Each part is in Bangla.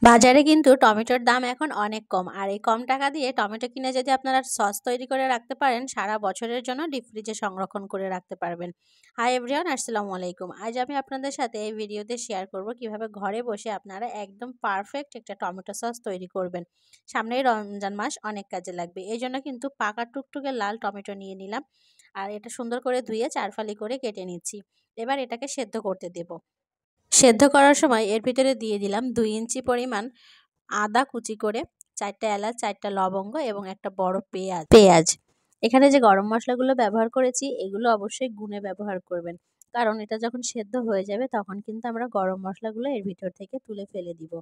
বাজারে কিন্তু টমেটোর দাম এখন অনেক কম। আর এই কম টাকা দিয়ে টমেটো কিনে যদি আপনারা সস তৈরি করে রাখতে পারেন, সারা বছরের জন্য ডিপ ফ্রিজে সংরক্ষণ করে রাখতে পারবেন। হাই এভরিওয়ান, আসসালামু আলাইকুম। আজ আমি আপনাদের সাথে এই ভিডিওতে শেয়ার করব কিভাবে ঘরে বসে আপনারা একদম পারফেক্ট একটা টমেটো সস তৈরি করবেন। সামনেই রমজান মাস, অনেক কাজে লাগবে। এই জন্য কিন্তু পাকা টুকটুকে লাল টমেটো নিয়ে নিলাম। আর এটা সুন্দর করে ধুয়ে 4 ফালি করে কেটে নিচ্ছি। এবার এটাকে সেদ্ধ করতে দেব। সেদ্ধ করার সময় এর ভিতরে দিয়ে দিলাম 2 ইঞ্চি পরিমাণ আদা কুচি করে, 4টা এলাচ, 4টা লবঙ্গ এবং একটা বড় পেঁয়াজ। এখানে যে গরম মশলাগুলো ব্যবহার করেছি এগুলো অবশ্যই গুনে ব্যবহার করবেন, কারণ এটা যখন সেদ্ধ হয়ে যাবে তখন কিন্তু আমরা গরম মশলাগুলো এর ভিতর থেকে তুলে ফেলে দিব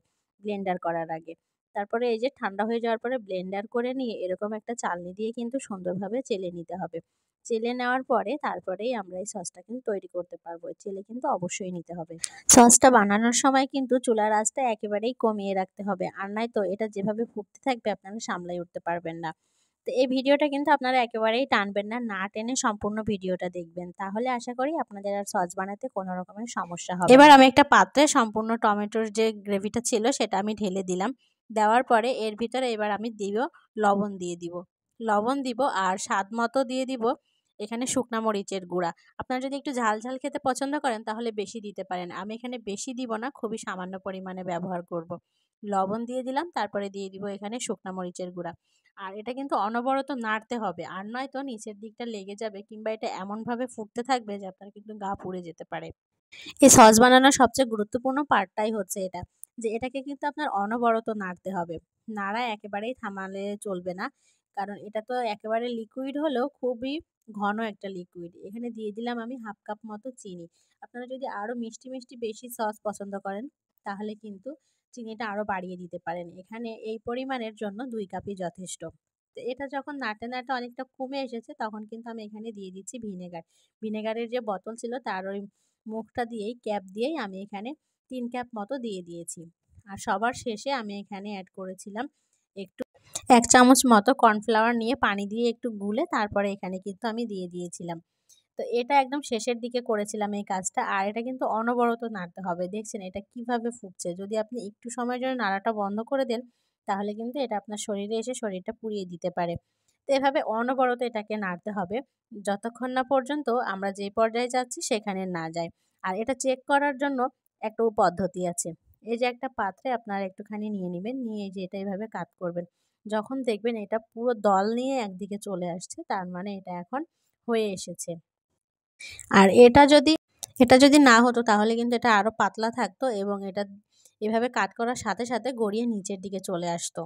ব্লেন্ডার করার আগে। তারপরে এই যে ঠান্ডা হয়ে যাওয়ার পরে ব্লেন্ডার করে নিয়ে এরকম একটা চালনি দিয়ে কিন্তু সুন্দরভাবে চেলে নিতে হবে। চেলে নেওয়ার পরে তারপরেই আমরা এই সসটা কিন্তু তৈরি করতে পারবো। চেলে কিন্তু অবশ্যই নিতে হবে। সসটা বানানোর সময় কিন্তু চুলার আঁচটা একেবারেই কমিয়ে রাখতে হবে, আর নয়তো এটা যেভাবে ফুটতে থাকবে আপনারা সামলাই উঠতে পারবেন না। তো এই ভিডিওটা কিন্তু আপনারা একেবারেই টানবেন না, না টেনে সম্পূর্ণ ভিডিওটা দেখবেন, তাহলে আশা করি আপনাদের আর সস বানাতে কোনো রকমের সমস্যা হবে না। এবার আমি একটা পাত্রে সম্পূর্ণ টমেটোর যে গ্রেভিটা ছিল সেটা আমি ঢেলে দিলাম। দেওয়ার পরে এর ভিতরে এবার আমি লবণ দিব আর স্বাদ মতো দিয়ে দিব এখানে শুকনা মরিচের গুঁড়া। আপনারা যদি একটু ঝাল ঝাল খেতে পছন্দ করেন তাহলে বেশি দিতে পারেন। আমি এখানে বেশি দিব না, খুবই সামান্য পরিমাণে ব্যবহার করব। লবণ দিয়ে দিলাম, তারপরে দিয়ে দিব এখানে শুকনা মরিচের গুঁড়া। আর এটা কিন্তু অনবরত নাড়তে হবে, আর নয়তো নিচের দিকটা লেগে যাবে কিংবা এটা এমনভাবে ফুটতে থাকবে যে আপনার কিন্তু গা পুড়ে যেতে পারে। এই সস বানানোর সবচেয়ে গুরুত্বপূর্ণ পার্টটাই হচ্ছে এটা, যে এটাকে কিন্তু আপনার অনবরত নাড়তে হবে। নাড়া একেবারেই থামালে চলবে না, কারণ এটা তো একেবারে লিকুইড হলেও খুবই ঘন একটা লিকুইড। এখানে দিয়ে দিলাম আমি 1/2 কাপ মতো চিনি। আপনারা যদি আরও মিষ্টি মিষ্টি বেশি সস পছন্দ করেন তাহলে কিন্তু চিনিটা আরও বাড়িয়ে দিতে পারেন। এখানে এই পরিমাণের জন্য 2 কাপই যথেষ্ট। তো এটা যখন নাড়তে নাড়তে অনেকটা কমে এসেছে তখন কিন্তু আমি এখানে দিয়ে দিচ্ছি ভিনেগার। ভিনেগারের যে বোতল ছিল তার ওই মুখটা দিয়েই, ক্যাপ দিয়েই আমি এখানে 3 ক্যাপ মতো দিয়ে দিয়েছি। আর সবার শেষে আমি এখানে অ্যাড করেছিলাম একটু 1 চামচ মতো কর্নফ্লাওয়ার নিয়ে পানি দিয়ে একটু গুলে তারপরে এখানে কিন্তু আমি দিয়ে দিয়েছিলাম। তো এটা একদম শেষের দিকে করেছিলাম এই কাজটা। আর এটা কিন্তু অনবরত নাড়তে হবে। দেখছেন এটা কিভাবে ফুটছে। যদি আপনি একটু সময়ের জন্য নাড়াটা বন্ধ করে দেন তাহলে কিন্তু এটা আপনার শরীরে এসে শরীরটা পুড়িয়ে দিতে পারে। তো এভাবে অনবরত এটাকে নাড়তে হবে যতক্ষণ না পর্যন্ত আমরা যে পর্যায়ে যাচ্ছি সেখানে না যাই। আর এটা চেক করার জন্য একটা পদ্ধতি আছে। এই যে একটা পাত্রে আপনারা একটুখানি নিয়ে নিবেন, নিয়ে যে এটা এভাবে কাত করবেন। যখন দেখবেন এটা পুরো দল নিয়ে একদিকে চলে আসছে তার মানে এটা এখন হয়ে এসেছে। আর এটা যদি না হতো তাহলে কিন্তু এটা আরো পাতলা থাকতো এবং এটা এভাবে কাট করার সাথে সাথে গড়িয়ে নিচের দিকে চলে আসতো।